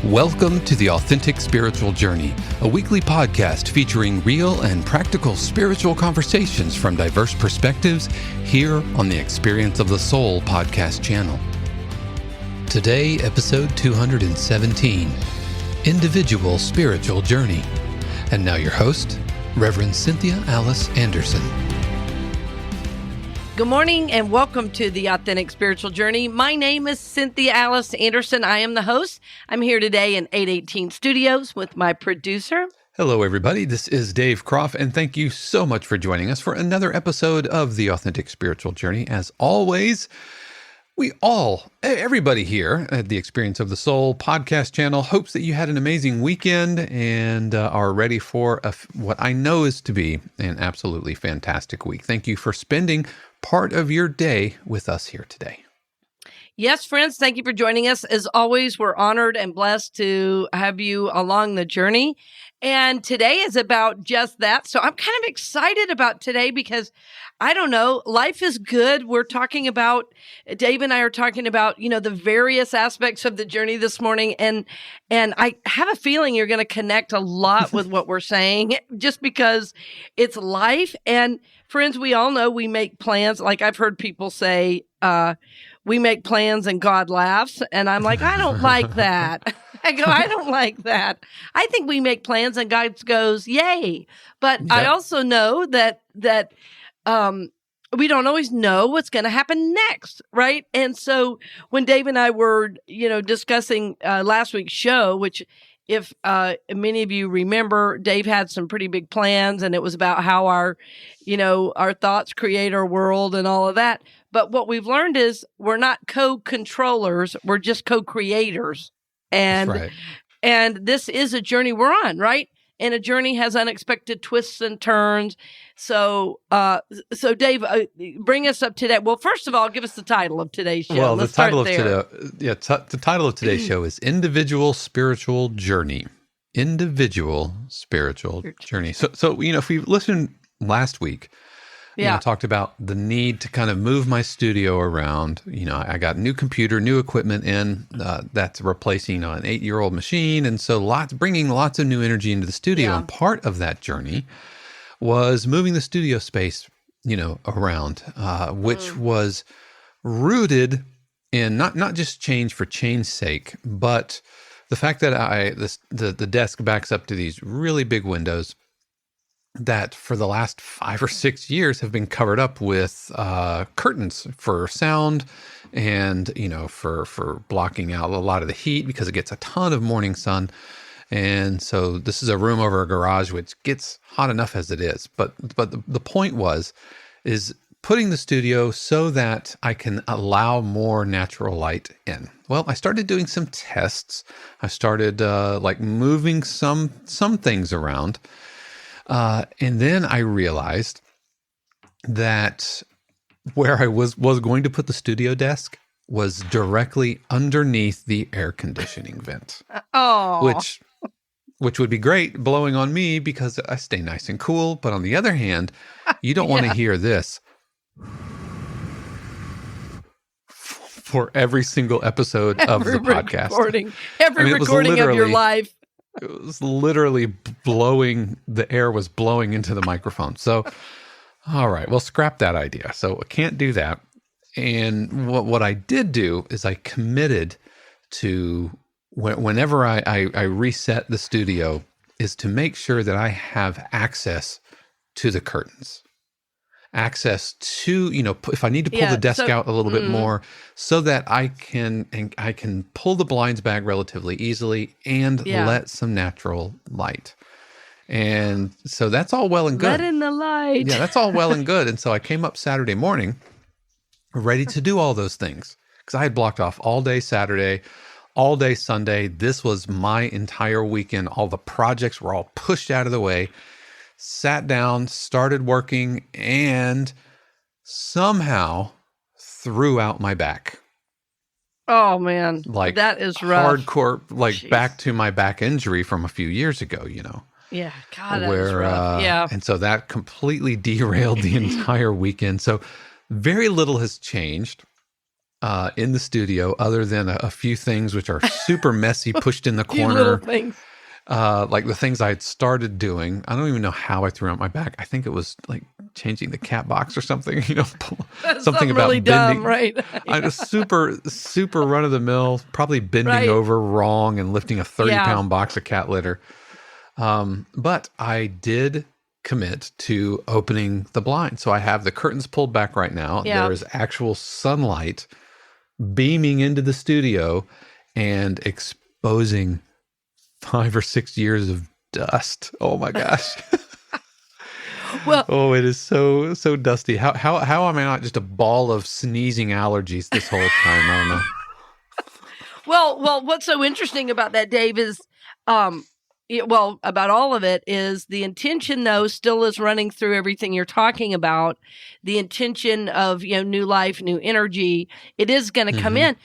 Welcome to the Authentic Spiritual Journey, a weekly podcast featuring real and practical spiritual conversations from diverse perspectives here on the Experience of the Soul podcast channel. Today, episode 217, Individual Spiritual Journey. And now your host, Reverend Cynthia Alice Anderson. Good morning and welcome to the Authentic Spiritual Journey. My name is Cynthia Alice Anderson. I am the host. I'm here today in 818 Studios with my producer. Hello, everybody. This is Dave Croft, and thank you so much for joining us for another episode of the Authentic Spiritual Journey. As always, everybody here at the Experience of the Soul podcast channel hopes that you had an amazing weekend and are ready for what I know is to be an absolutely fantastic week. Thank you for spending part of your day with us here today. Yes, friends, thank you for joining us. As always, we're honored and blessed to have you along the journey. And today is about just that. So I'm kind of excited about today because, I don't know, life is good. We're talking about, Dave and I are talking about, the various aspects of the journey this morning. And I have a feeling you're going to connect a lot with what we're saying just because it's life. And friends, we all know we make plans. Like I've heard people say, we make plans and God laughs. And I'm like, I don't like that. I don't like that. I think we make plans and God goes, yay. But yep. I also know that we don't always know what's going to happen next, right? And so when Dave and I were, discussing last week's show, which if many of you remember, Dave had some pretty big plans, and it was about how our thoughts create our world and all of that. But what we've learned is we're not co-controllers, we're just co-creators. And That's right. And this is a journey we're on, right? And a journey has unexpected twists and turns. So Dave, bring us up to that. Well, first of all, give us the title of today's show. Well, Let's the title start of the title of today's show is Individual Spiritual Journey. Individual Spiritual Journey. So if we listened last week, I talked about the need to kind of move my studio around. I got new computer, new equipment in that's replacing an 8-year-old machine. And so bringing lots of new energy into the studio. Yeah. And part of that journey was moving the studio space, around, which was rooted in not just change for change's sake, but the fact that the desk backs up to these really big windows that for the last 5 or 6 years have been covered up with curtains for sound and, for blocking out a lot of the heat because it gets a ton of morning sun. And so this is a room over a garage, which gets hot enough as it is. But the point is putting the studio so that I can allow more natural light in. Well, I started doing some tests. I started moving some things around. And then I realized that where I was going to put the studio desk was directly underneath the air conditioning vent. Oh, which would be great blowing on me because I stay nice and cool. But on the other hand, you don't want to hear this for every single episode of the podcast. Every recording of your life. It was literally the air was blowing into the microphone. So, all right, well, scrap that idea. So I can't do that. And what I did do is I committed to, whenever I reset the studio, is to make sure that I have access to the curtains. Access to, if I need to pull the desk out a little bit more so that I can pull the blinds back relatively easily and let some natural light. And so that's all well and good. Let in the light. Yeah, that's all well and good. And so I came up Saturday morning ready to do all those things because I had blocked off all day Saturday, all day Sunday. This was my entire weekend. All the projects were all pushed out of the way. Sat down, started working, and somehow threw out my back. Oh, man. That is rough. Hardcore, Jeez. Back to my back injury from a few years ago, Yeah, God, that is rough. Yeah. And so that completely derailed the entire weekend. So very little has changed. in the studio, other than a few things which are super messy, pushed in the Few corner. little things. Like the things I had started doing. I don't even know how I threw out my back. I think it was like changing the cat box or something, something about really bending. dumb, right? I was super run of the mill, probably bending over wrong and lifting a 30-pound box of cat litter. But I did commit to opening the blind. So I have the curtains pulled back right now. Yeah. There is actual sunlight beaming into the studio and exposing 5 or 6 years of dust. Oh my gosh. Well, it is so dusty. How am I not just a ball of sneezing allergies this whole time? I don't know. Well, what's so interesting about that, Dave, is about all of it is the intention, though, still is running through everything you're talking about. The intention of, new life, new energy. It is going to come in.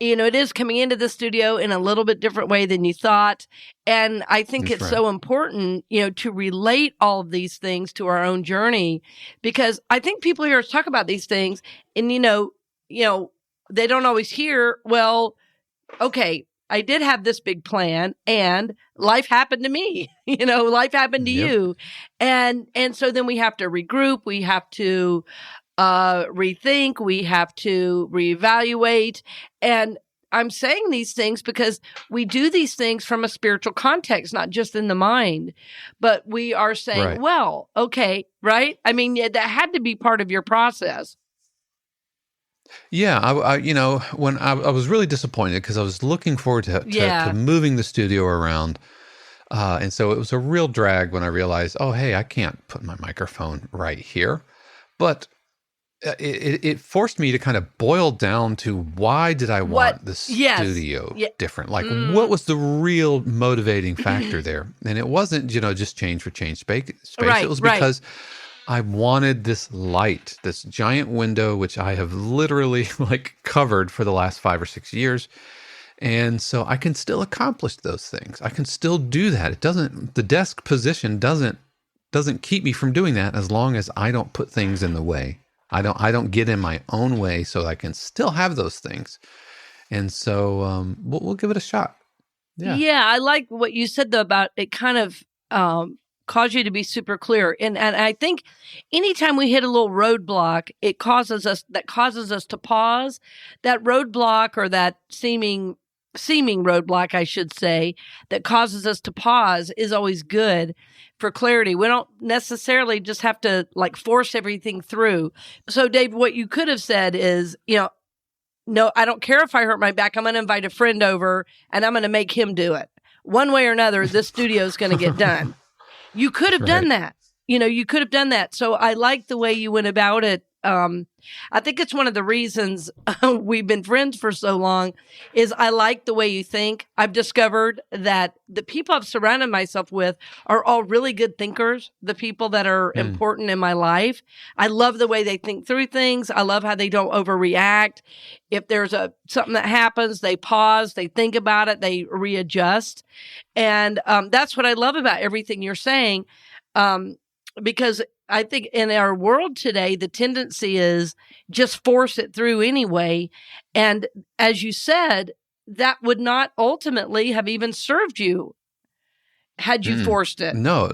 It is coming into the studio in a little bit different way than you thought. And I think it's so important, to relate all of these things to our own journey, because I think people hear us talk about these things and, they don't always hear, well, okay, I did have this big plan and life happened to me, life happened to you. And so then we have to regroup. We have to rethink, we have to reevaluate. And I'm saying these things because we do these things from a spiritual context, not just in the mind, but we are saying, well, okay, right? I mean, that had to be part of your process. Yeah, I when I was really disappointed because I was looking forward to moving the studio around. And so it was a real drag when I realized, oh, hey, I can't put my microphone right here. But it forced me to kind of boil down to why did I want the studio different? Like, what was the real motivating factor there? And it wasn't, just change for change space. It was because I wanted this light, this giant window, which I have literally covered for the last 5 or 6 years. And so I can still accomplish those things. I can still do that. The desk position doesn't keep me from doing that as long as I don't put things in the way. I don't get in my own way, so I can still have those things. And so we'll give it a shot. Yeah, I like what you said though about it kind of caused you to be super clear. And I think anytime we hit a little roadblock, it causes us to pause. That roadblock, or that seeming roadblock, I should say, that causes us to pause is always good for clarity. We don't necessarily just have to force everything through. So Dave, what you could have said is, no, I don't care if I hurt my back. I'm going to invite a friend over and I'm going to make him do it. One way or another, this studio is going to get done. You could have done that. You could have done that. So I like the way you went about it. I think it's one of the reasons we've been friends for so long is I like the way you think. I've discovered that the people I've surrounded myself with are all really good thinkers, the people that are important in my life. I love the way they think through things. I love how they don't overreact. If there's something that happens, they pause, they think about it, they readjust. And that's what I love about everything you're saying. Because I think in our world today, the tendency is just force it through anyway. And as you said, that would not ultimately have even served you had you forced it. No.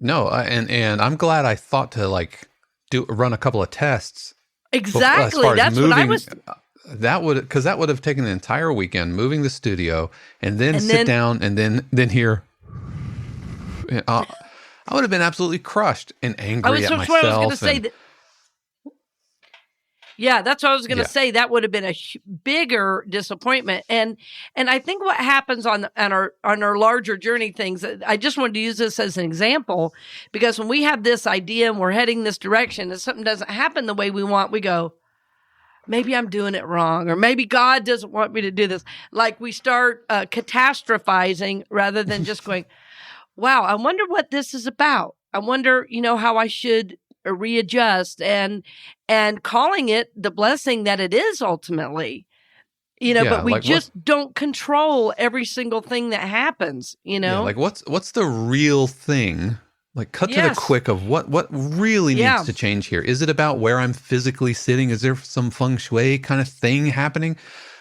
And I'm glad I thought to run a couple of tests. Exactly. That's moving, what I was. Because that would have taken the entire weekend moving the studio and then sit down and then hear. I would have been absolutely crushed and angry at myself. What I was going to say. That's what I was going to say. That would have been a bigger disappointment. And I think what happens on our larger journey things, I just wanted to use this as an example, because when we have this idea and we're heading this direction and something doesn't happen the way we want, we go, maybe I'm doing it wrong, or maybe God doesn't want me to do this. We start catastrophizing rather than just going, wow, I wonder what this is about. I wonder, how I should readjust and calling it the blessing that it is ultimately, but we just don't control every single thing that happens, what's the real thing Like cut to the quick of what really needs to change here. Is it about where I'm physically sitting? Is there some feng shui kind of thing happening?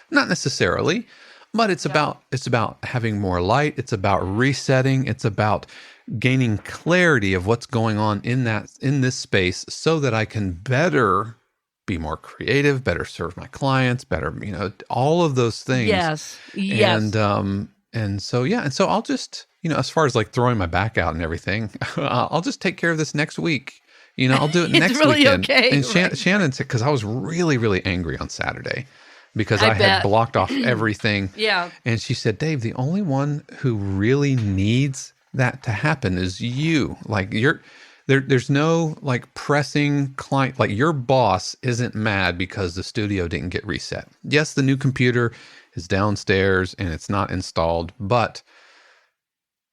Not necessarily, but it's about having more light. It's about resetting. It's about gaining clarity of what's going on in this space so that I can better be more creative, better serve my clients, better, all of those things. Yes. And so I'll just, as far as like throwing my back out and everything, I'll just take care of this next week. I'll do it next really weekend. Okay, and Shannon said, because I was really, really angry on Saturday because I had blocked off everything. Yeah. And she said, Dave, the only one who really needs that to happen is you. Like there's no like pressing client, like your boss isn't mad because the studio didn't get reset. Yes, the new computer is downstairs and it's not installed, but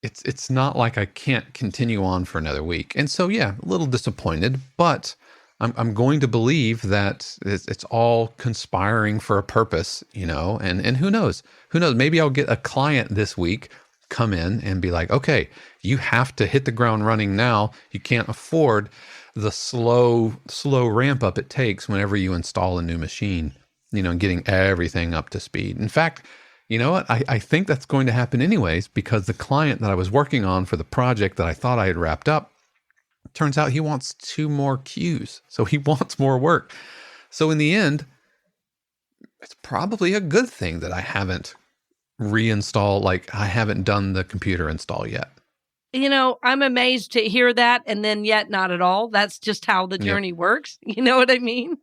it's not like I can't continue on for another week. And so, a little disappointed, but I'm going to believe that it's all conspiring for a purpose, and who knows, maybe I'll get a client this week come in and be like, okay, you have to hit the ground running now. You can't afford the slow ramp up it takes whenever you install a new machine, getting everything up to speed. In fact, you know what? I think that's going to happen anyways, because the client that I was working on for the project that I thought I had wrapped up, turns out he wants 2 more cues. So he wants more work. So in the end, it's probably a good thing that I haven't reinstalled, like I haven't done the computer install yet. I'm amazed to hear that, and then yet not at all. That's just how the journey works. You know what I mean?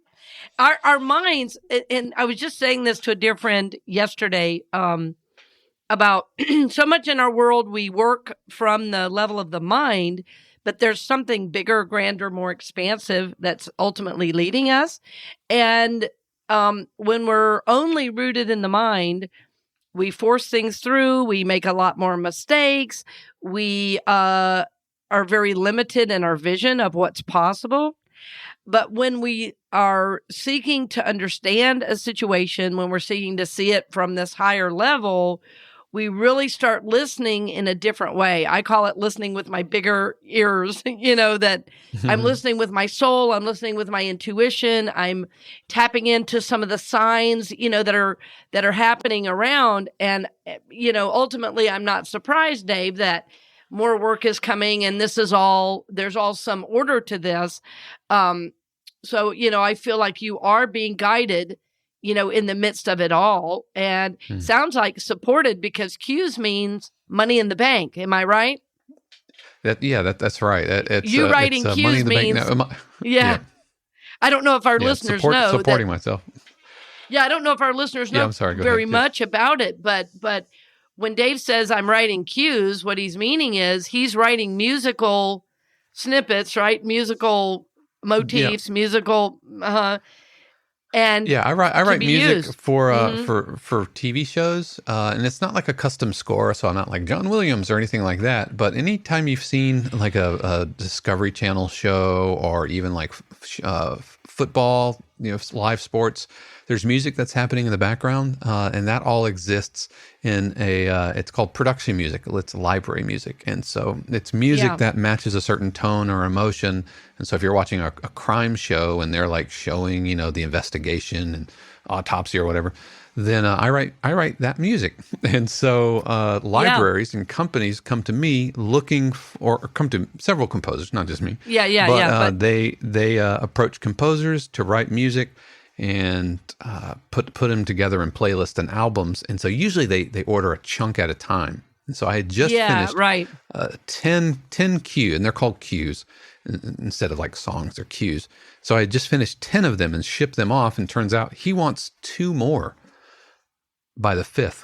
Our minds, and I was just saying this to a dear friend yesterday, about so much in our world, we work from the level of the mind, but there's something bigger, grander, more expansive that's ultimately leading us. And when we're only rooted in the mind, we force things through. We make a lot more mistakes. We are very limited in our vision of what's possible. But when we are seeking to understand a situation, when we're seeking to see it from this higher level, we really start listening in a different way. I call it listening with my bigger ears, that I'm listening with my soul. I'm listening with my intuition. I'm tapping into some of the signs, that are happening around. And, ultimately, I'm not surprised, Dave, that more work is coming and there's all some order to this. So, I feel like you are being guided, in the midst of it all, and sounds like supported, because Q's means money in the bank. Am I right? That's right. It's you writing Q's money in the means, bank. No, yeah. I don't know if our listeners know supporting myself. Yeah, I don't know if our listeners know very much about it, but when Dave says I'm writing Q's, what he's meaning is he's writing musical snippets, right? Musical motifs, musical, and I write music for TV shows, and it's not like a custom score, so I'm not like John Williams or anything like that. But anytime you've seen like a Discovery Channel show, or even like football, live sports, there's music that's happening in the background, and that all exists in it's called production music. It's library music. And so it's music that matches a certain tone or emotion. And so if you're watching a crime show and they're like showing, the investigation and autopsy or whatever, then I write that music. And so libraries and companies come to me or come to several composers, not just me. But they approach composers to write music and put them together in playlists and albums. And so usually they order a chunk at a time. And so I had just finished 10 cues, and they're called cues instead of like songs, they're cues. So I had just finished 10 of them and shipped them off, and turns out he wants 2 more by the 5th,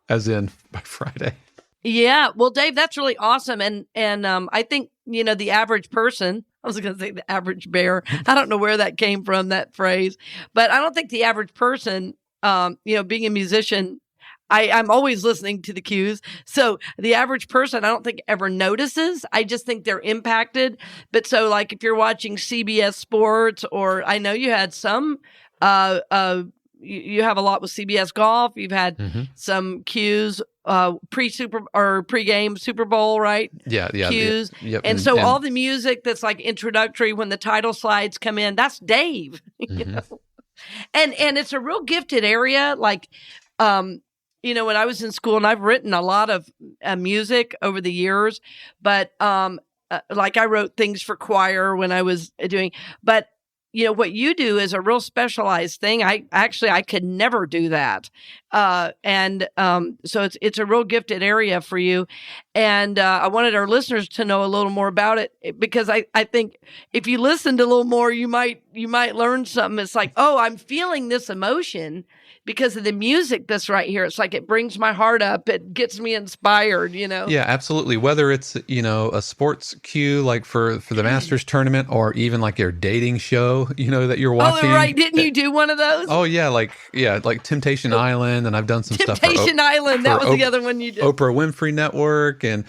as in by Friday. Yeah. Well, Dave, that's really awesome. And I think, the average person, I was going to say the average bear. I don't know where that came from, that phrase, but I don't think the average person, being a musician, I'm always listening to the cues. So the average person, I don't think ever notices. I just think they're impacted. But so like if you're watching CBS Sports, or I know you had some, you have a lot with CBS Golf. You've had some cues pre-game Super Bowl, right? Yeah. Cues. Yep. And so all the music that's like introductory when the title slides come in, that's Dave. You know? And it's a real gifted area. Like, you know, when I was in school, and I've written a lot of music over the years, but like I wrote things for choir when I was doing, but you know, what you do is a real specialized thing. I could never do that. So it's a real gifted area for you. And I wanted our listeners to know a little more about it, because I think if you listened a little more, you might learn something. It's like, oh, I'm feeling this emotion because of the music that's right here. It's like it brings my heart up. It gets me inspired, you know? Yeah, absolutely. Whether it's, you know, a sports cue like for the Masters tournament, or even like your dating show, you know, that you're watching. Oh, right. Didn't you do one of those? Oh, yeah. Like Temptation Island. And I've done some stuff. Temptation Island. That was the other one you did. Oprah Winfrey Network, and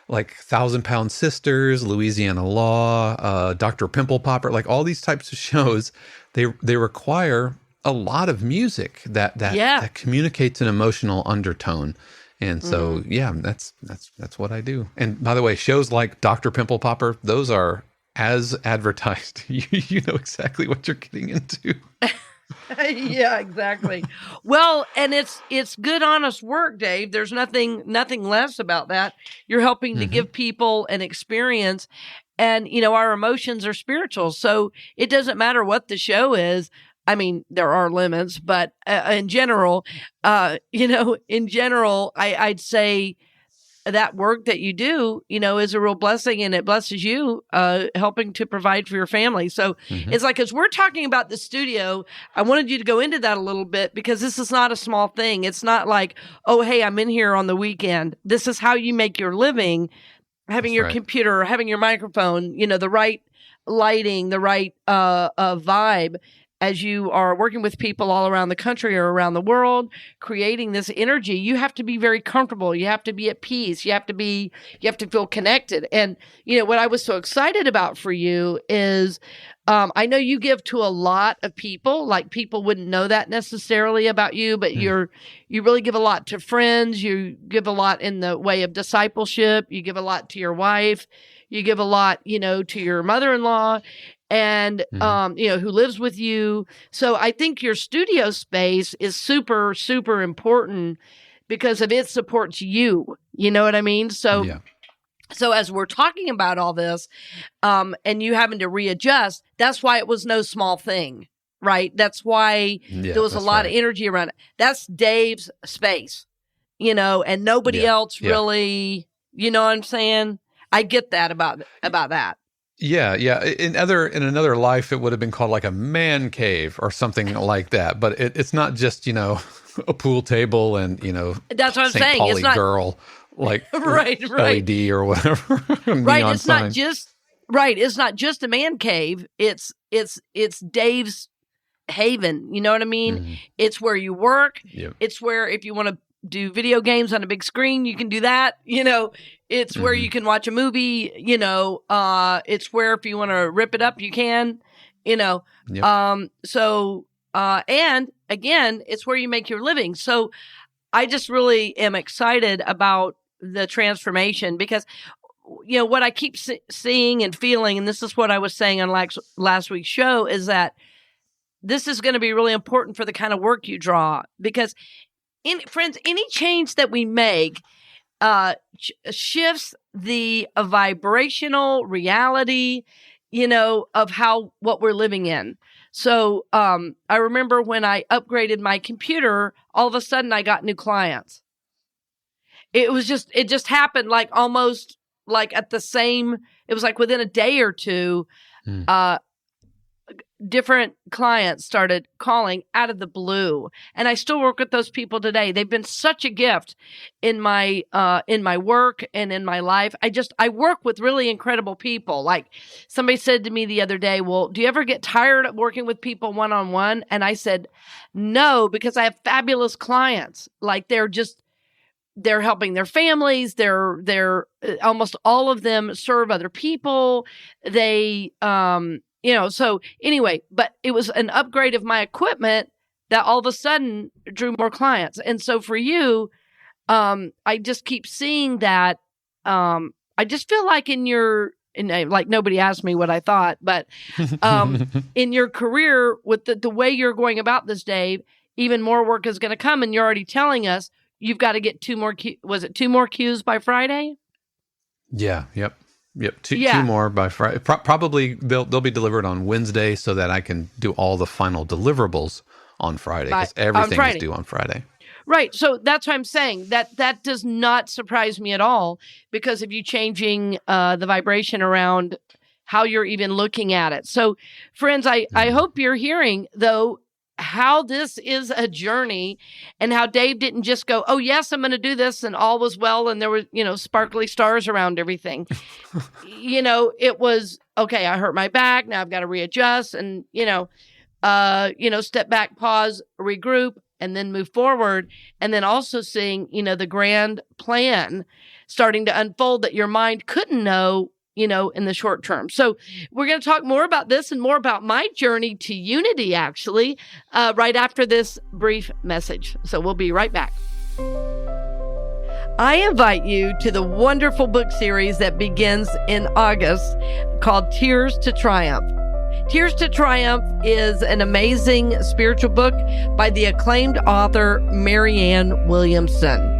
like 1,000-Pound Sisters, Louisiana Law, Dr. Pimple Popper, like all these types of shows, they require a lot of music that communicates an emotional undertone. And so, that's what I do. And by the way, shows like Dr. Pimple Popper, those are as advertised. You know exactly what you're getting into. Yeah, exactly. Well, and it's good, honest work, Dave. There's nothing less about that. You're helping to give people an experience, and you know, our emotions are spiritual. So it doesn't matter what the show is. I mean, there are limits, but in general, I'd say that work that you do, you know, is a real blessing, and it blesses you, helping to provide for your family. So it's like, as we're talking about the studio, I wanted you to go into that a little bit, because this is not a small thing. It's not like, oh, hey, I'm in here on the weekend. This is how you make your living, having your computer, having your microphone, you know, the right lighting, the right vibe, as you are working with people all around the country or around the world, creating this energy. You have to be very comfortable. You have to be at peace. You have to feel connected. And, you know, what I was so excited about for you is, I know you give to a lot of people. Like, people wouldn't know that necessarily about you, but you really give a lot to friends. You give a lot in the way of discipleship. You give a lot to your wife. You give a lot, you know, to your mother-in-law, and, you know, who lives with you. So I think your studio space is super, super important, because of it supports you. You know what I mean? So, So as we're talking about all this, and you having to readjust, that's why it was no small thing, right? That's why there was a lot of energy around it. That's Dave's space, you know, and nobody else really, you know what I'm saying? I get that about that. Yeah. In another life, it would have been called like a man cave or something like that. But it's not just, you know, a pool table and, you know, that's what I'm St. saying. Pauli it's not girl, like right. LED or whatever. Right. It's sign. not just right. It's not just a man cave. It's Dave's haven. You know what I mean? It's where you work. It's where, if you want to do video games on a big screen, you can do that. You know, it's where you can watch a movie, you know, it's where, if you want to rip it up, you can, you know. And again, it's where you make your living. So I just really am excited about the transformation, because, you know, what I keep seeing and feeling, and this is what I was saying on last week's show, is that this is going to be really important for the kind of work you draw, because friends, any change that we make shifts the vibrational reality, you know, of what we're living in. So I remember when I upgraded my computer, all of a sudden I got new clients. It just happened, like almost like at the same, it was like within a day or two, different clients started calling out of the blue. And I still work with those people today. They've been such a gift in my work and in my life. I work with really incredible people. Like, somebody said to me the other day, well, do you ever get tired of working with people one-on-one? And I said, no, because I have fabulous clients. Like, they're helping their families. They're almost all of them serve other people. They, you know, so anyway, but it was an upgrade of my equipment that all of a sudden drew more clients. And so for you, I just keep seeing that. I just feel like like nobody asked me what I thought, but in your career with the way you're going about this, Dave, even more work is going to come. And you're already telling us you've got to get 2 more. Was it 2 more cues by Friday? Yeah. Yep. Two more by Friday. Probably they'll be delivered on Wednesday so that I can do all the final deliverables on Friday, because everything is due on Friday. Right. So that's what I'm saying. That does not surprise me at all, because of you changing the vibration around how you're even looking at it. So, friends, I hope you're hearing, though, how this is a journey, and how Dave didn't just go, oh, yes, I'm going to do this, and all was well, and there were, sparkly stars around everything. It was, okay, I hurt my back, now I've got to readjust, and, step back, pause, regroup, and then move forward. And then also seeing, the grand plan starting to unfold that your mind couldn't know, in the short term. So we're going to talk more about this and more about my journey to unity, actually, right after this brief message. So we'll be right back. I invite you to the wonderful book series that begins in August called Tears to Triumph. Tears to Triumph is an amazing spiritual book by the acclaimed author Marianne Williamson.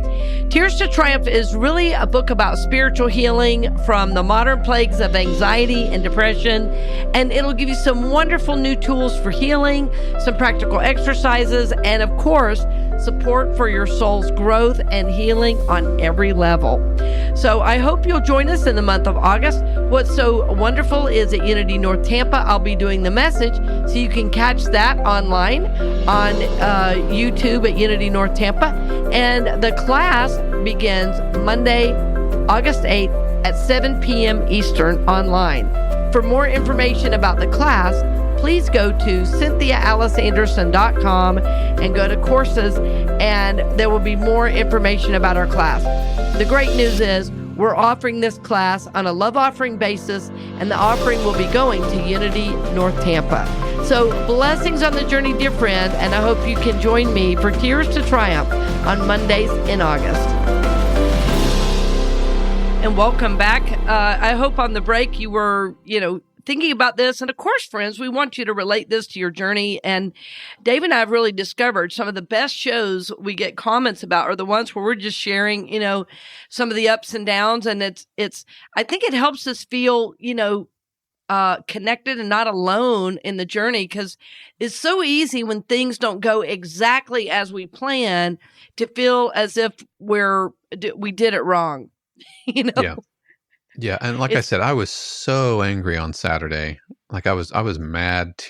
Tears to Triumph is really a book about spiritual healing from the modern plagues of anxiety and depression, and it'll give you some wonderful new tools for healing, some practical exercises, and of course, support for your soul's growth and healing on every level. So I hope you'll join us in the month of August. What's so wonderful is at Unity North Tampa, I'll be doing the message, so you can catch that online on YouTube at Unity North Tampa. And the class begins Monday, August 8th at 7 p.m. Eastern online. For more information about the class, please go to CynthiaAliceAnderson.com and go to courses, and there will be more information about our class. The great news is we're offering this class on a love offering basis, and the offering will be going to Unity North Tampa. So blessings on the journey, dear friend, and I hope you can join me for Tears to Triumph on Mondays in August. And welcome back. I hope on the break you were, thinking about this. And of course, friends, we want you to relate this to your journey. And Dave and I have really discovered some of the best shows we get comments about are the ones where we're just sharing, some of the ups and downs. And I think it helps us feel, connected and not alone in the journey, because it's so easy when things don't go exactly as we plan to feel as if we did it wrong. Yeah. And I said, I was so angry on Saturday. Like I was mad,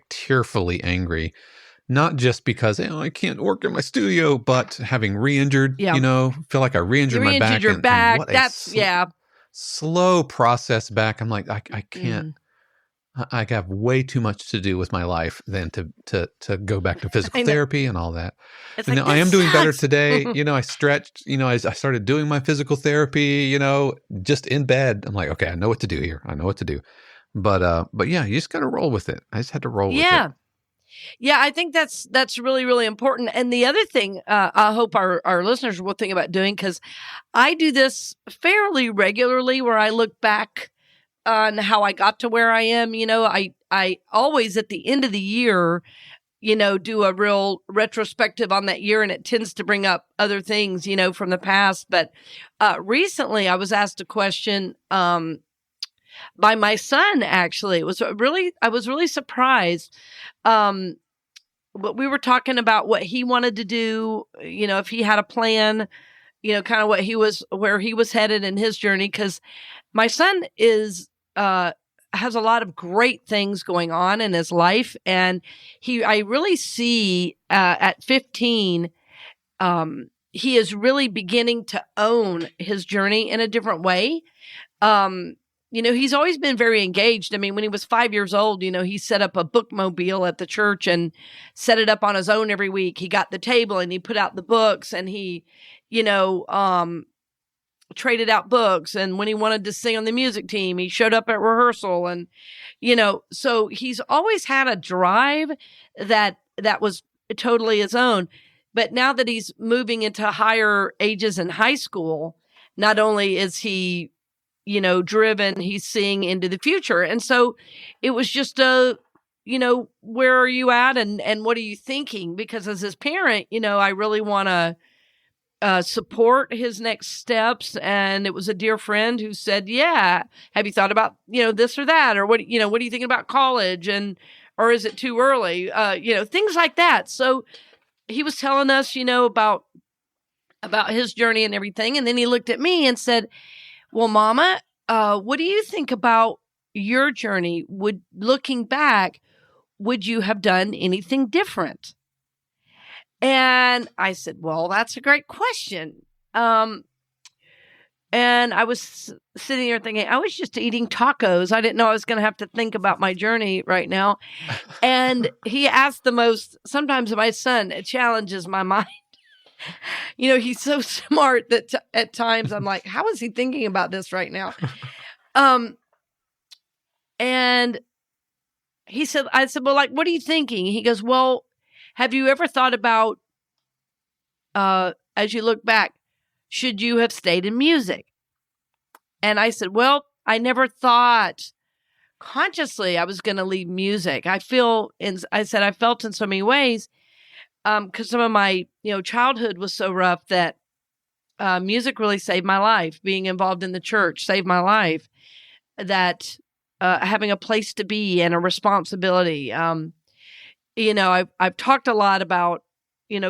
tearfully angry, not just because I can't work in my studio, but having re-injured, feel like I re-injured my back. Your back. And that's slow process back. I'm like, I can't. I have way too much to do with my life than to go back to physical therapy and all that. And I am doing better today. I stretched, I started doing my physical therapy, just in bed. I'm like, okay, I know what to do here. I know what to do. But yeah, you just got to roll with it. I just had to roll with it. Yeah, I think that's really, really important. And the other thing I hope our listeners will think about doing, because I do this fairly regularly, where I look back on how I got to where I am. I always at the end of the year, do a real retrospective on that year, and it tends to bring up other things, from the past. But recently I was asked a question by my son, actually. I was really surprised. But we were talking about what he wanted to do, if he had a plan, kind of where he was headed in his journey. Because my son has a lot of great things going on in his life. And I really see at 15, he is really beginning to own his journey in a different way. He's always been very engaged. I mean, when he was 5 years old, he set up a bookmobile at the church and set it up on his own every week. He got the table and he put out the books, and he, traded out books. And when he wanted to sing on the music team, he showed up at rehearsal. And, so he's always had a drive that was totally his own. But now that he's moving into higher ages in high school, not only is he, driven, he's seeing into the future. And so it was just where are you at and what are you thinking? Because as his parent, I really want to support his next steps. And it was a dear friend who said, yeah, have you thought about, this or that? Or what are you thinking about college? Or is it too early? Things like that. So he was telling us, about his journey and everything. And then he looked at me and said, well, Mama, what do you think about your journey? Looking back, would you have done anything different? And I said, well, that's a great question. And I was sitting there thinking, I was just eating tacos. I didn't know I was going to have to think about my journey right now. And he asked sometimes my son, it challenges my mind. He's so smart that at times I'm like, how is he thinking about this right now? And I said, well, like, what are you thinking? He goes, well, have you ever thought about, as you look back, should you have stayed in music? And I said, well, I never thought consciously I was going to leave music. I felt in so many ways, because some of my, childhood was so rough that music really saved my life. Being involved in the church saved my life. That having a place to be and a responsibility. I've talked a lot about,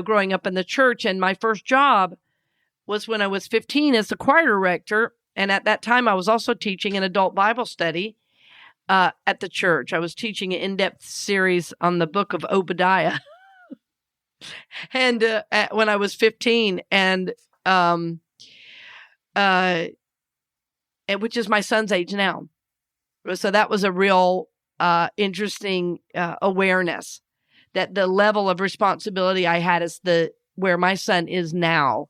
growing up in the church, and my first job was when I was 15 as the choir director. And at that time, I was also teaching an adult Bible study at the church. I was teaching an in-depth series on the book of Obadiah. And when I was 15, and which is my son's age now. So that was a real interesting awareness that the level of responsibility I had is where my son is now.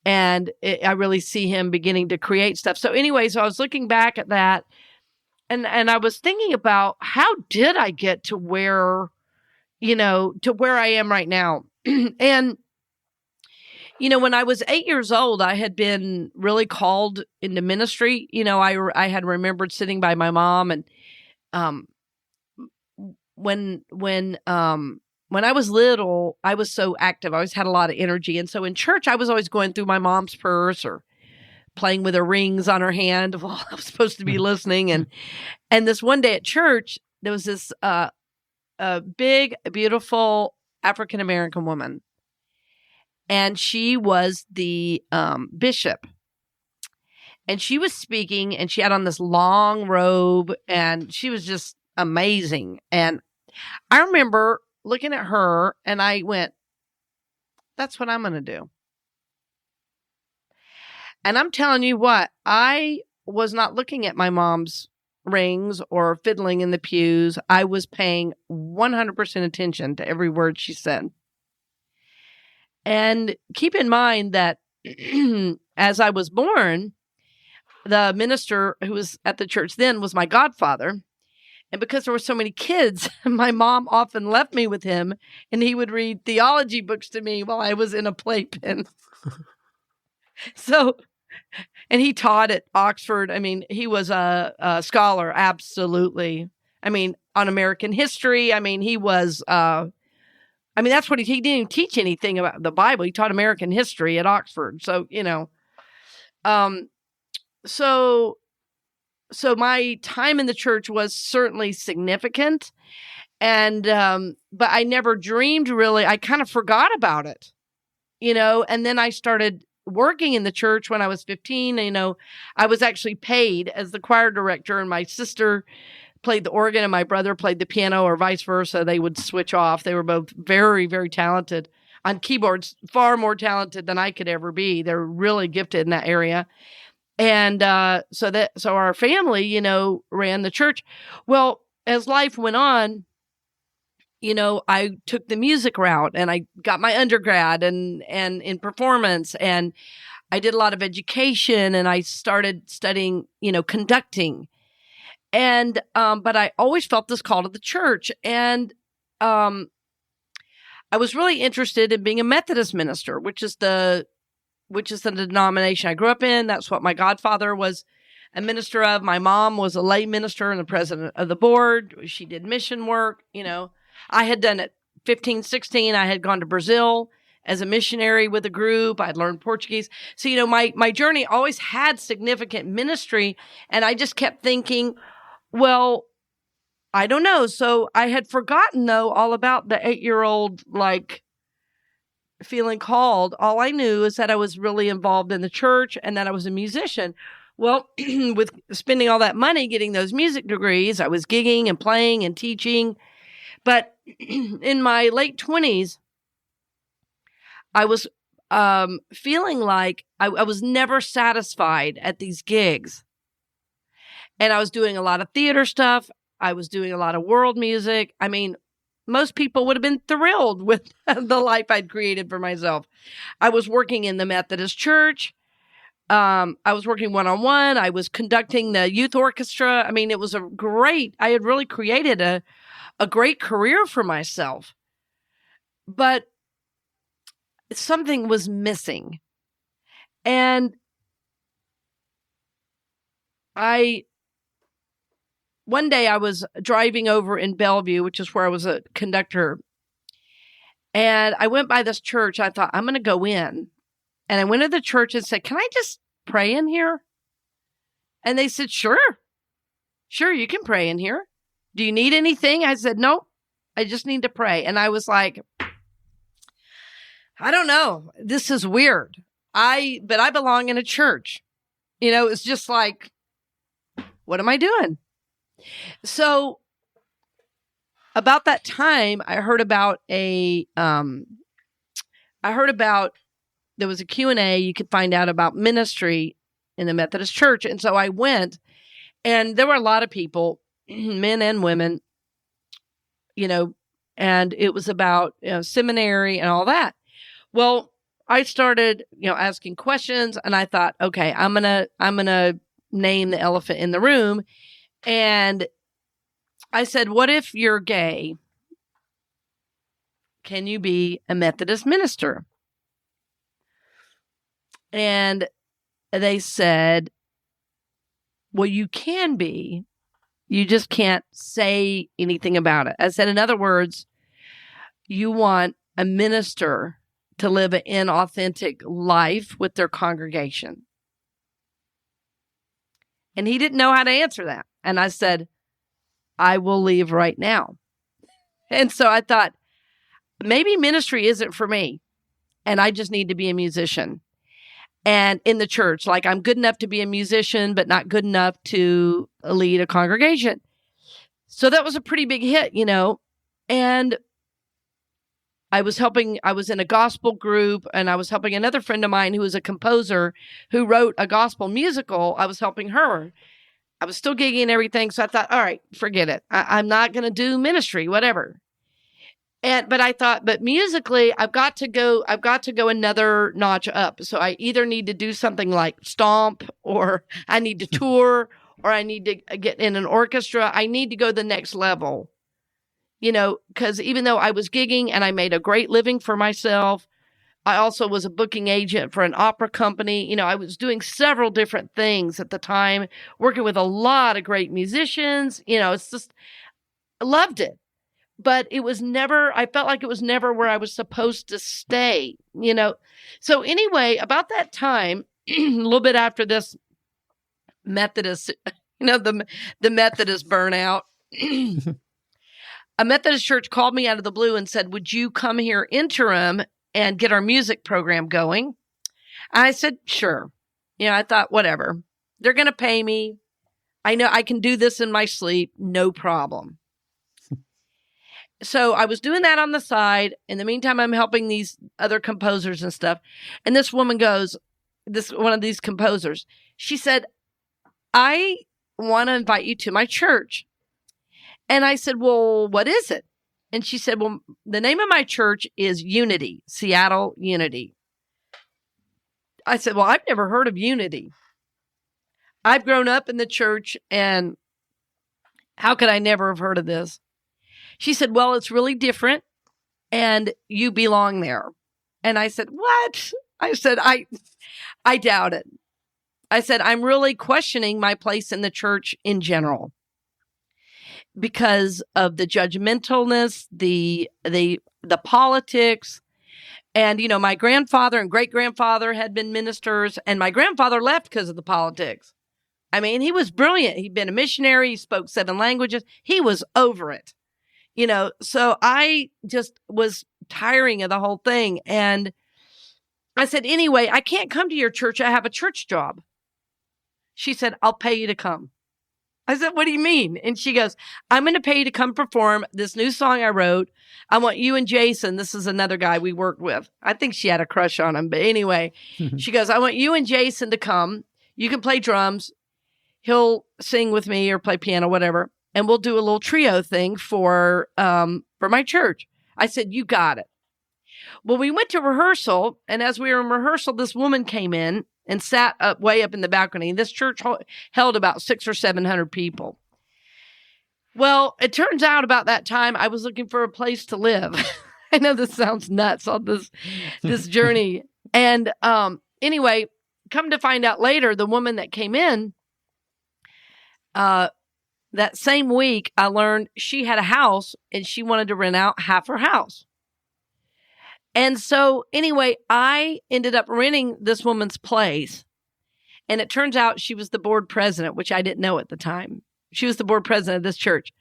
And I really see him beginning to create stuff. So anyway, so I was looking back at that, and I was thinking about how did I get to where I am right now. And, when I was 8 years old, I had been really called into ministry. I had remembered sitting by my mom, and when I was little, I was so active. I always had a lot of energy. And so in church, I was always going through my mom's purse or playing with her rings on her hand while I was supposed to be listening. And this one day at church, there was this a big, beautiful African-American woman. And she was the bishop. And she was speaking, and she had on this long robe, and she was just amazing. And I remember looking at her, and I went, that's what I'm going to do. And I'm telling you what, I was not looking at my mom's rings or fiddling in the pews. I was paying 100% attention to every word she said. And keep in mind that as I was born, the minister who was at the church then was my godfather. And because there were so many kids, my mom often left me with him, and he would read theology books to me while I was in a playpen. And he taught at Oxford. I mean, he was a scholar, absolutely. I mean, on American history. I mean, he was, that's what he didn't even teach anything about the Bible. He taught American history at Oxford. So, So my time in the church was certainly significant, and but I never dreamed really. I kind of forgot about it, and then I started working in the church when I was 15. I was actually paid as the choir director, and my sister played the organ and my brother played the piano, or vice versa. They would switch off. They were both very, very talented on keyboards, far more talented than I could ever be. They're really gifted in that area. And so our family, ran the church. Well, as life went on, I took the music route, and I got my undergrad and in performance, and I did a lot of education, and I started studying, conducting. And but I always felt this call to the church, and I was really interested in being a Methodist minister, which is the denomination I grew up in. That's what my godfather was a minister of. My mom was a lay minister and the president of the board. She did mission work. I had done it 15, 16. I had gone to Brazil as a missionary with a group. I'd learned Portuguese. So, my journey always had significant ministry. And I just kept thinking, well, I don't know. So I had forgotten, though, all about the 8-year-old, feeling called. All I knew is that I was really involved in the church and that I was a musician. Well, with spending all that money getting those music degrees, I was gigging and playing and teaching. But in my late 20s, I was feeling like I was never satisfied at these gigs. And I was doing a lot of theater stuff. I was doing a lot of world music. I mean, most people would have been thrilled with the life I'd created for myself. I was working in the Methodist Church. I was working one-on-one. I was conducting the youth orchestra. I mean, it was I had really created a great career for myself. But something was missing. And one day I was driving over in Bellevue, which is where I was a conductor. And I went by this church. I thought, I'm going to go in. And I went to the church and said, can I just pray in here? And they said, sure, you can pray in here. Do you need anything? I said, no, I just need to pray. And I was like, I don't know. This is weird. But I belong in a church. It's just like, what am I doing? So about that time, I heard about there was a Q&A. You could find out about ministry in the Methodist Church. And so I went, and there were a lot of people, men and women, and it was about seminary and all that. Well, I started, asking questions, and I thought, okay, I'm gonna name the elephant in the room. And I said, what if you're gay? Can you be a Methodist minister? And they said, well, you can be. You just can't say anything about it. I said, in other words, you want a minister to live an inauthentic life with their congregation. And he didn't know how to answer that. And I said, I will leave right now. And so I thought, maybe ministry isn't for me. And I just need to be a musician. And in the church, I'm good enough to be a musician, but not good enough to lead a congregation. So that was a pretty big hit, And I was in a gospel group, and I was helping another friend of mine who was a composer who wrote a gospel musical. I was helping her. I was still gigging and everything. So I thought, all right, forget it. I'm not going to do ministry, whatever. But I thought, but musically, I've got to go another notch up. So I either need to do something like Stomp, or I need to tour, or I need to get in an orchestra. I need to go the next level, because even though I was gigging and I made a great living for myself, I also was a booking agent for an opera company. I was doing several different things at the time, working with a lot of great musicians. It's just, I loved it. But I felt like it was never where I was supposed to stay, So anyway, about that time, a little bit after this Methodist, the Methodist burnout, a Methodist church called me out of the blue and said, would you come here interim and get our music program going? I said, sure. I thought, whatever. They're going to pay me. I know I can do this in my sleep. No problem. So I was doing that on the side. In the meantime, I'm helping these other composers and stuff. And this woman goes, one of these composers, she said, I want to invite you to my church. And I said, well, what is it? And she said, well, the name of my church is Unity, Seattle Unity. I said, well, I've never heard of Unity. I've grown up in the church, and how could I never have heard of this? She said, well, it's really different. and you belong there. And I said, what? I said, I doubt it. I said, I'm really questioning my place in the church in general because of the judgmentalness, the politics. And, my grandfather and great-grandfather had been ministers, and my grandfather left because of the politics. I mean, he was brilliant. He'd been a missionary. He spoke 7 languages. He was over it, So I just was tiring of the whole thing. And I said, anyway, I can't come to your church. I have a church job. She said, I'll pay you to come. I said, what do you mean? And she goes, I'm going to pay you to come perform this new song I wrote. I want you and Jason. This is another guy we worked with. I think she had a crush on him. But anyway, she goes, I want you and Jason to come. You can play drums. He'll sing with me or play piano, whatever. And we'll do a little trio thing for my church. I said, you got it. Well, we went to rehearsal. And as we were in rehearsal, this woman came in and sat way up in the balcony. This church held about 600 or 700 people. Well, it turns out about that time, I was looking for a place to live. I know this sounds nuts on this journey. And anyway, come to find out later, the woman that came in, that same week, I learned she had a house and she wanted to rent out half her house. And so anyway, I ended up renting this woman's place. And it turns out she was the board president, which I didn't know at the time. She was the board president of this church.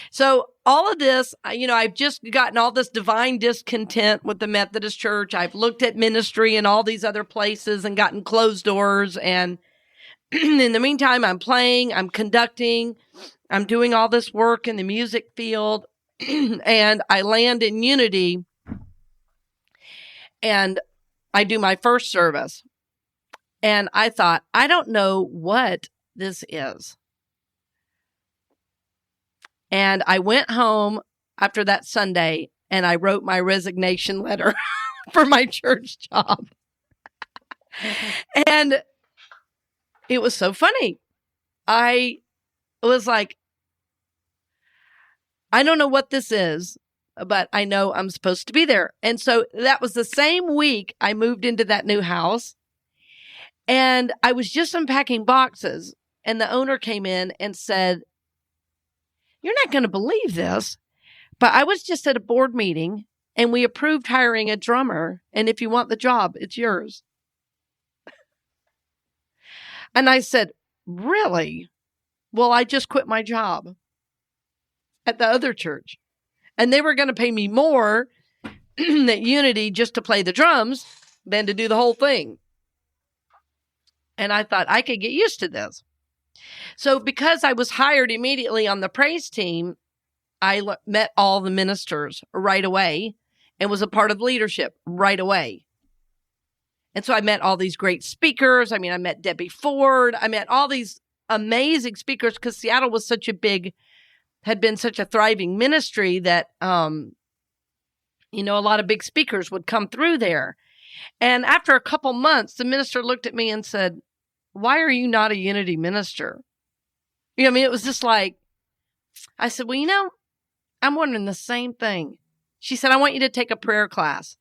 So all of this, I've just gotten all this divine discontent with the Methodist Church. I've looked at ministry in all these other places and gotten closed doors. And in the meantime, I'm playing, I'm conducting, I'm doing all this work in the music field. And I land in Unity. And I do my first service. And I thought, I don't know what this is. And I went home after that Sunday and I wrote my resignation letter for my church job. And it was so funny. I was like, I don't know what this is, but I know I'm supposed to be there. And so that was the same week I moved into that new house. And I was just unpacking boxes. And the owner came in and said, you're not going to believe this, but I was just at a board meeting and we approved hiring a drummer. And if you want the job, it's yours. And I said, really? Well, I just quit my job at the other church. And they were going to pay me more at Unity just to play the drums than to do the whole thing. And I thought I could get used to this. So because I was hired immediately on the praise team, I met all the ministers right away and was a part of leadership right away. And so I met all these great speakers. I met Debbie Ford. I met all these amazing speakers because Seattle was had been such a thriving ministry that, a lot of big speakers would come through there. And after a couple months, the minister looked at me and said, why are you not a Unity minister? It was just like, I said, well, I'm wondering the same thing. She said, I want you to take a prayer class.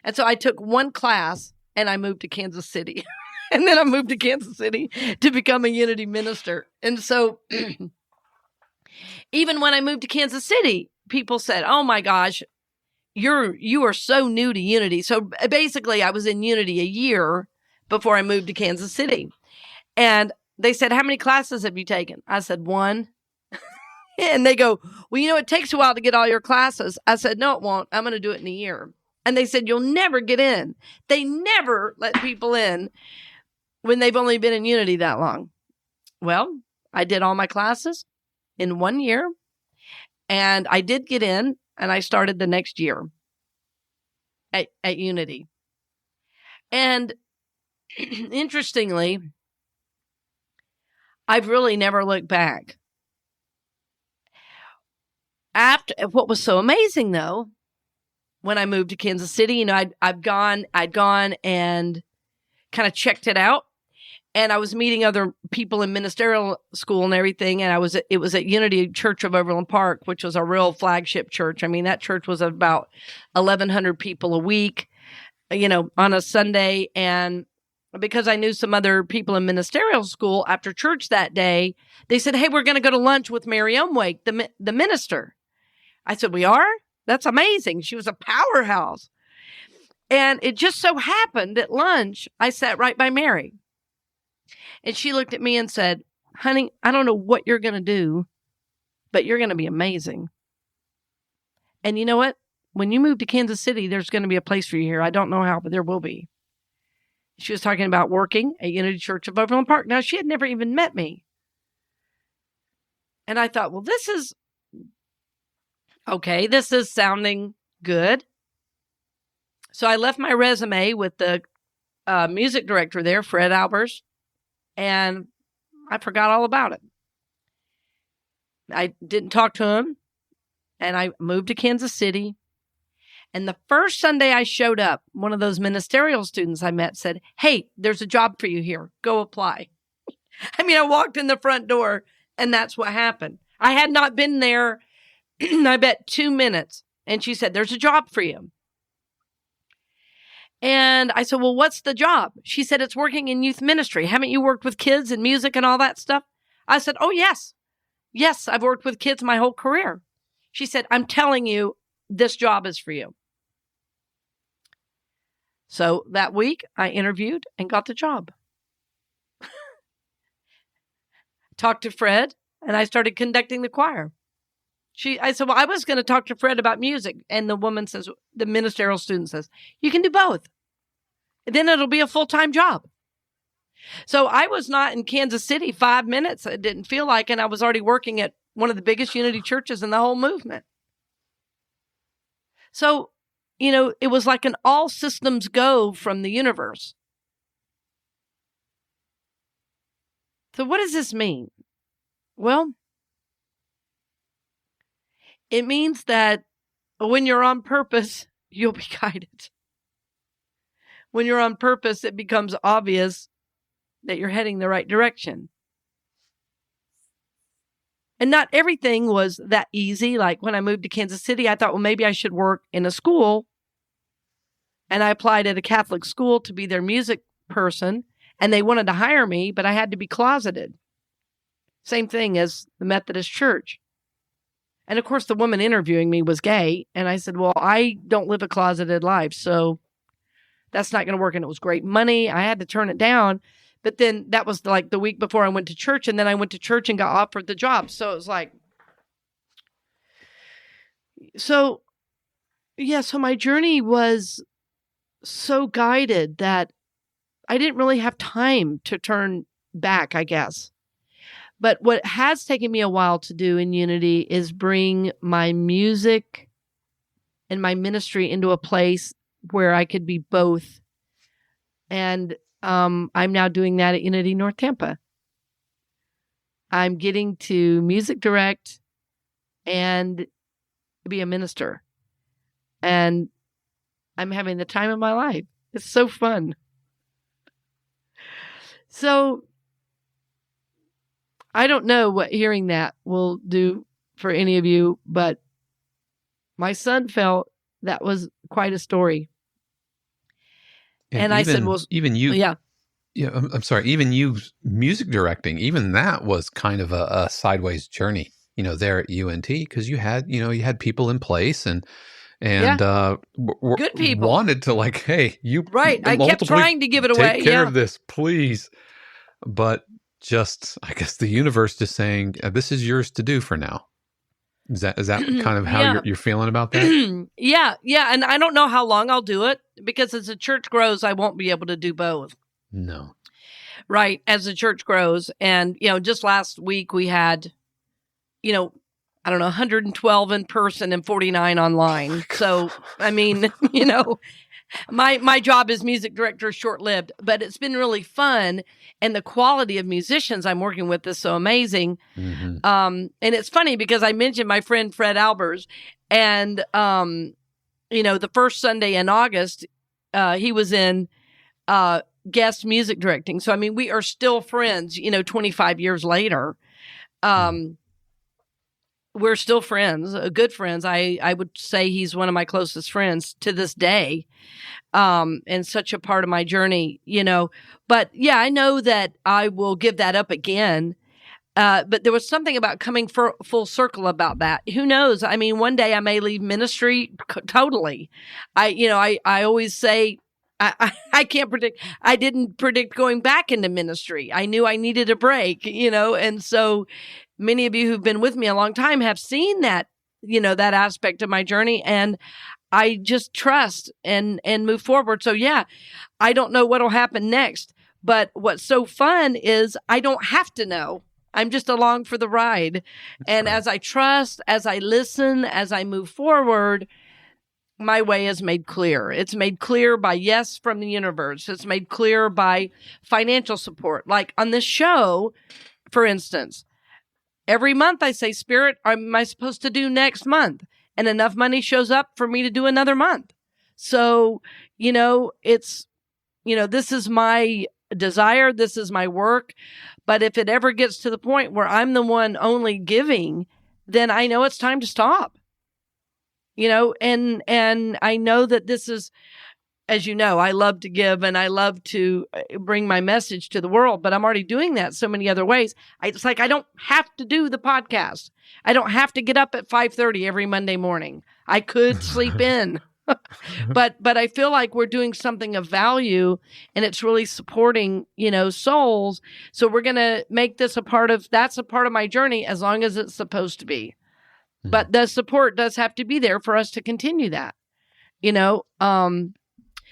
And so I took one class and I moved to Kansas City. And then I moved to Kansas City to become a Unity minister. And so even when I moved to Kansas City, people said, oh my gosh, you are so new to Unity. So basically I was in Unity a year before I moved to Kansas City. And they said, how many classes have you taken? I said, 1. And they go, well, it takes a while to get all your classes. I said, no, it won't. I'm going to do it in a year. And they said, you'll never get in. They never let people in when they've only been in Unity that long. Well, I did all my classes in 1 year. And I did get in, and I started the next year at Unity. And interestingly, I've really never looked back. What was so amazing, though, when I moved to Kansas City, I'd gone and kind of checked it out. And I was meeting other people in ministerial school and everything. And it was at Unity Church of Overland Park, which was a real flagship church. I mean, that church was about 1,100 people a week, on a Sunday. And because I knew some other people in ministerial school after church that day, they said, hey, we're going to go to lunch with Marianne Williamson, the minister. I said, we are? That's amazing. She was a powerhouse. And it just so happened at lunch, I sat right by Mary. And she looked at me and said, honey, I don't know what you're going to do, but you're going to be amazing. And you know what? When you move to Kansas City, there's going to be a place for you here. I don't know how, but there will be. She was talking about working at Unity Church of Overland Park. Now, she had never even met me. And I thought, well, this is okay. This is sounding good. So I left my resume with the music director there, Fred Albers. And I forgot all about it. I didn't talk to him. And I moved to Kansas City. And the first Sunday I showed up, one of those ministerial students I met said, hey, there's a job for you here. Go apply. I mean, I walked in the front door and that's what happened. I had not been there, I bet 2 minutes. And she said, there's a job for you. And I said, well, what's the job? She said, it's working in youth ministry. Haven't you worked with kids and music and all that stuff? I said, oh, yes. Yes, I've worked with kids my whole career. She said, I'm telling you, this job is for you. So that week, I interviewed and got the job. Talked to Fred, and I started conducting the choir. I said, well, I was going to talk to Fred about music. And the ministerial student says, you can do both. Then it'll be a full-time job. So I was not in Kansas City 5 minutes. It didn't feel like, and I was already working at one of the biggest Unity churches in the whole movement. So, it was like an all systems go from the universe. So what does this mean? Well, it means that when you're on purpose, you'll be guided. When you're on purpose, it becomes obvious that you're heading the right direction. And not everything was that easy. Like when I moved to Kansas City, I thought, well, maybe I should work in a school. And I applied at a Catholic school to be their music person. And they wanted to hire me, but I had to be closeted. Same thing as the Methodist Church. And of course, the woman interviewing me was gay. And I said, well, I don't live a closeted life, so that's not going to work. And it was great money. I had to turn it down. But then that was like the week before I went to church. And then I went to church and got offered the job. So it was like, so my journey was so guided that I didn't really have time to turn back, I guess. But what has taken me a while to do in Unity is bring my music and my ministry into a place where I could be both. And I'm now doing that at Unity North Tampa. I'm getting to music direct and be a minister. And I'm having the time of my life. It's so fun. So I don't know what hearing that will do for any of you, but my son felt that was quite a story. And I said, well, even you, yeah. Yeah, I'm sorry. Even you music directing, even that was kind of a sideways journey, there at UNT, because you had people in place and good people wanted to hey, you right. I kept trying to give it away. Take care of this, please. But just, I guess the universe just saying, this is yours to do for now. Is that kind of how you're feeling about that? Yeah. And I don't know how long I'll do it, because as the church grows, I won't be able to do both. No. Right. As the church grows. And, just last week we had, I don't know, 112 in person and 49 online. So, I mean, my job as music director is short-lived, but it's been really fun. And the quality of musicians I'm working with is so amazing. Mm-hmm. And it's funny because I mentioned my friend Fred Albers, and, the first Sunday in August, he was in guest music directing. So, I mean, we are still friends, 25 years later. We're still friends, good friends. I would say he's one of my closest friends to this day, and such a part of my journey, But yeah, I know that I will give that up again. But there was something about coming full circle about that. Who knows? I mean, one day I may leave ministry totally. I always say, I can't predict. I didn't predict going back into ministry. I knew I needed a break, and so many of you who've been with me a long time have seen that, that aspect of my journey, and I just trust and move forward. So yeah, I don't know what'll happen next, but what's so fun is I don't have to know. I'm just along for the ride. And as I trust, as I listen, as I move forward, my way is made clear. It's made clear by yes from the universe. It's made clear by financial support. Like on this show, for instance, every month I say, Spirit, am I supposed to do next month? And enough money shows up for me to do another month. So, it's, this is my desire. This is my work. But if it ever gets to the point where I'm the one only giving, then I know it's time to stop. And I know that this is, as you know, I love to give and I love to bring my message to the world, but I'm already doing that so many other ways. It's like I don't have to do the podcast. I don't have to get up at 5:30 every Monday morning. I could sleep in. But I feel like we're doing something of value, and it's really supporting, souls. So we're going to make this that's a part of my journey as long as it's supposed to be. But the support does have to be there for us to continue that,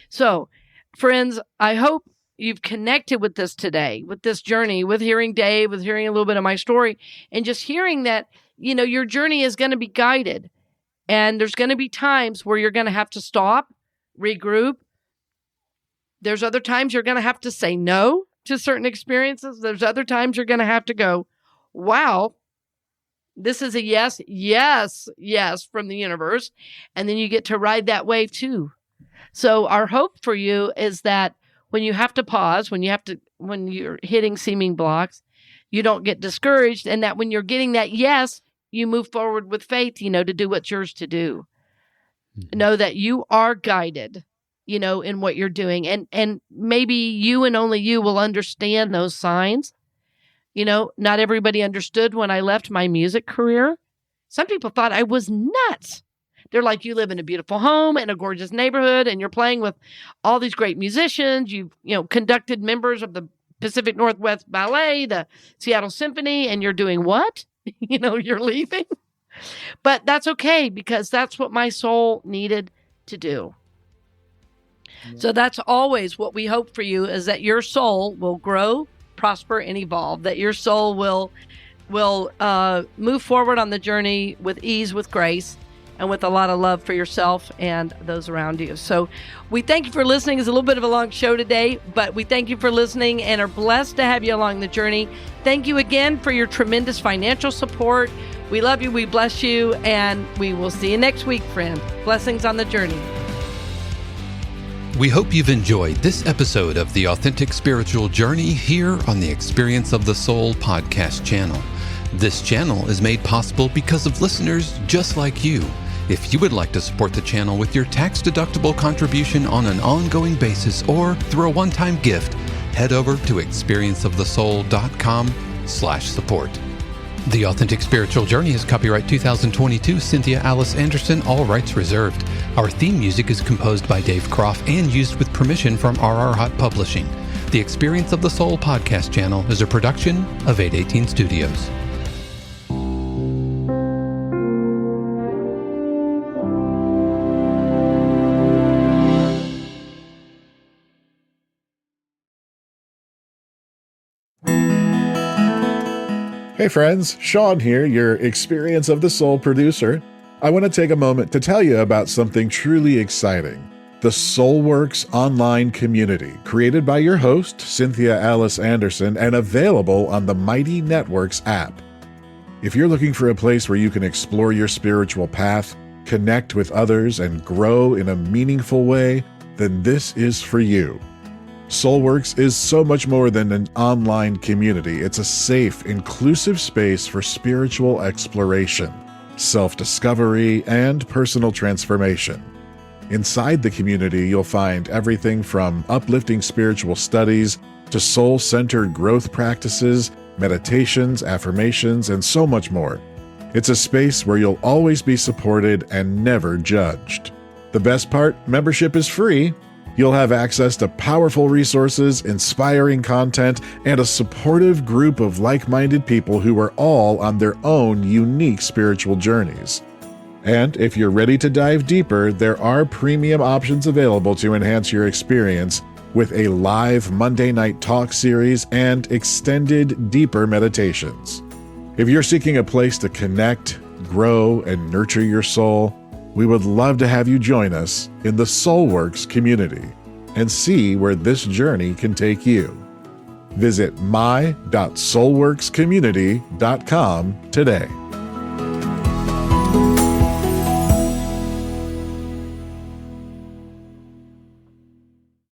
So friends, I hope you've connected with this today, with this journey, with hearing Dave, with hearing a little bit of my story, and just hearing that, your journey is going to be guided. And there's going to be times where you're going to have to stop, regroup. There's other times you're going to have to say no to certain experiences. There's other times you're going to have to go, wow, this is a yes, yes, yes from the universe. And then you get to ride that wave too. So our hope for you is that when you have to pause, when you're hitting seeming blocks, you don't get discouraged. And that when you're getting that yes, you move forward with faith, to do what's yours to do. Know that you are guided, in what you're doing. And maybe you and only you will understand those signs. Not everybody understood when I left my music career. Some people thought I was nuts. They're like, you live in a beautiful home in a gorgeous neighborhood, and you're playing with all these great musicians. You've, conducted members of the Pacific Northwest Ballet, the Seattle Symphony, and you're doing what? You're leaving. But that's okay, because that's what my soul needed to do. Yeah. So that's always what we hope for you, is that your soul will grow, prosper, and evolve, that your soul will move forward on the journey with ease, with grace, and with a lot of love for yourself and those around you. So we thank you for listening. It's a little bit of a long show today, but we thank you for listening and are blessed to have you along the journey. Thank you again for your tremendous financial support. We love you, we bless you, and we will see you next week, friend. Blessings on the journey. We hope you've enjoyed this episode of The Authentic Spiritual Journey here on the Experience of the Soul podcast channel. This channel is made possible because of listeners just like you. If you would like to support the channel with your tax-deductible contribution on an ongoing basis or through a one-time gift, head over to experienceofthesoul.com/support. The Authentic Spiritual Journey is copyright 2022, Cynthia Alice Anderson, all rights reserved. Our theme music is composed by Dave Croft and used with permission from RR Hot Publishing. The Experience of the Soul podcast channel is a production of 818 Studios. Hey friends, Sean here, your Experience of the Soul producer. I want to take a moment to tell you about something truly exciting. The Soulworks online community, created by your host, Cynthia Alice Anderson, and available on the Mighty Networks app. If you're looking for a place where you can explore your spiritual path, connect with others, and grow in a meaningful way, then this is for you. Soulworks is so much more than an online community. It's a safe, inclusive space for spiritual exploration, self-discovery, and personal transformation. Inside the community, you'll find everything from uplifting spiritual studies to soul-centered growth practices, meditations, affirmations, and so much more. It's a space where you'll always be supported and never judged. The best part, membership is free. You'll have access to powerful resources, inspiring content, and a supportive group of like-minded people who are all on their own unique spiritual journeys. And if you're ready to dive deeper, there are premium options available to enhance your experience with a live Monday night talk series and extended, deeper meditations. If you're seeking a place to connect, grow, and nurture your soul, we would love to have you join us in the Soulworks community and see where this journey can take you. Visit my.soulworkscommunity.com today.